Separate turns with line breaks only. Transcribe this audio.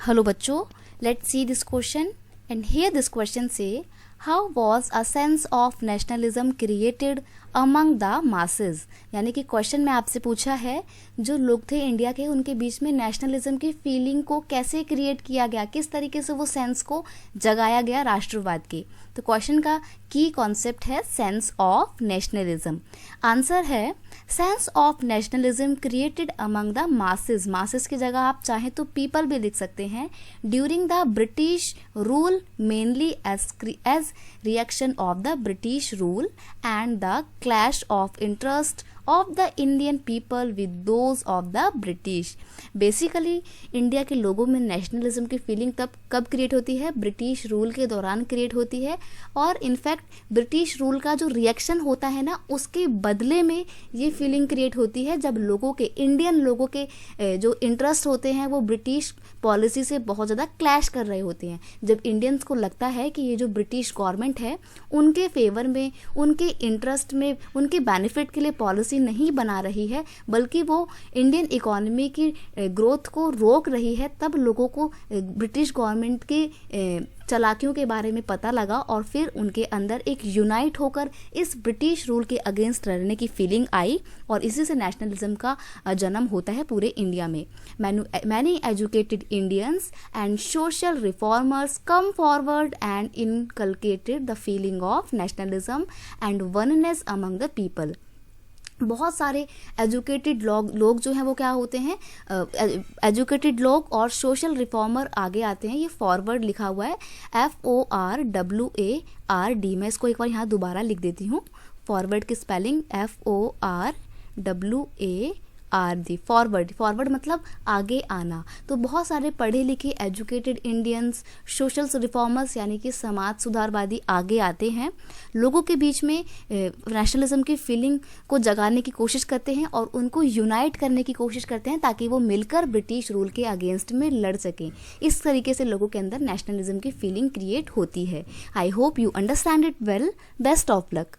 Hello बच्चों, let's see this question and here this question say how was a sense of nationalism created among the masses। यानी कि question में आपसे पूछा है जो लोग थे इंडिया के उनके बीच में नेशनलिज्म की फीलिंग को कैसे क्रिएट किया गया, किस तरीके से वो सेंस को जगाया गया राष्ट्रवाद की। तो क्वेश्चन का की कॉन्सेप्ट है सेंस ऑफ नेशनलिज्म। आंसर है sense of nationalism created among the masses. Masses की जगह आप चाहें तो पीपल भी लिख सकते हैं। During the British rule mainly as reaction of the British rule and the clash of interest of the Indian people with those of the British. Basically India के लोगों में नेशनलिज्म की फीलिंग तब कब क्रिएट होती है, ब्रिटिश रूल के दौरान क्रिएट होती है। और इनफैक्ट ब्रिटिश रूल का जो रिएक्शन होता है ना, उसके बदले में ये फीलिंग क्रिएट होती है जब लोगों के, इंडियन लोगों के जो इंटरेस्ट होते हैं वो ब्रिटिश पॉलिसी से बहुत ज़्यादा क्लैश कर रहे होते हैं। जब इंडियंस को लगता है कि ये जो ब्रिटिश गवर्नमेंट है उनके फेवर में, उनके इंटरेस्ट में, उनके बेनिफिट के लिए पॉलिसी नहीं बना रही है बल्कि वो इंडियन इकोनॉमी की ग्रोथ को रोक रही है, तब लोगों को ब्रिटिश गवर्नमेंट के चालाकियों के बारे में पता लगा और फिर उनके अंदर एक यूनाइट होकर इस ब्रिटिश रूल के अगेंस्ट लड़ने की फीलिंग आई और इसी से नेशनलिज्म का जन्म होता है पूरे इंडिया में। Many educated Indians and social reformers come forward and inculcated the feeling of nationalism and oneness among the people. बहुत सारे एजुकेटेड लोग जो हैं वो क्या होते हैं, एजुकेटेड लोग और सोशल रिफॉर्मर आगे आते हैं। ये फॉरवर्ड लिखा हुआ है FORWARD। मैं इसको एक बार यहाँ दोबारा लिख देती हूँ। फॉरवर्ड की स्पेलिंग FORWARD। फॉरवर्ड मतलब आगे आना। तो बहुत सारे पढ़े लिखे एजुकेटेड इंडियंस, सोशल रिफॉर्मर्स यानी कि समाज सुधारवादी आगे आते हैं, लोगों के बीच में नेशनलिज्म की फीलिंग को जगाने की कोशिश करते हैं और उनको यूनाइट करने की कोशिश करते हैं ताकि वो मिलकर ब्रिटिश रूल के अगेंस्ट में लड़ सकें। इस तरीके से लोगों के अंदर नेशनलिज्म की फीलिंग क्रिएट होती है। I hope you understand it well. Best of luck.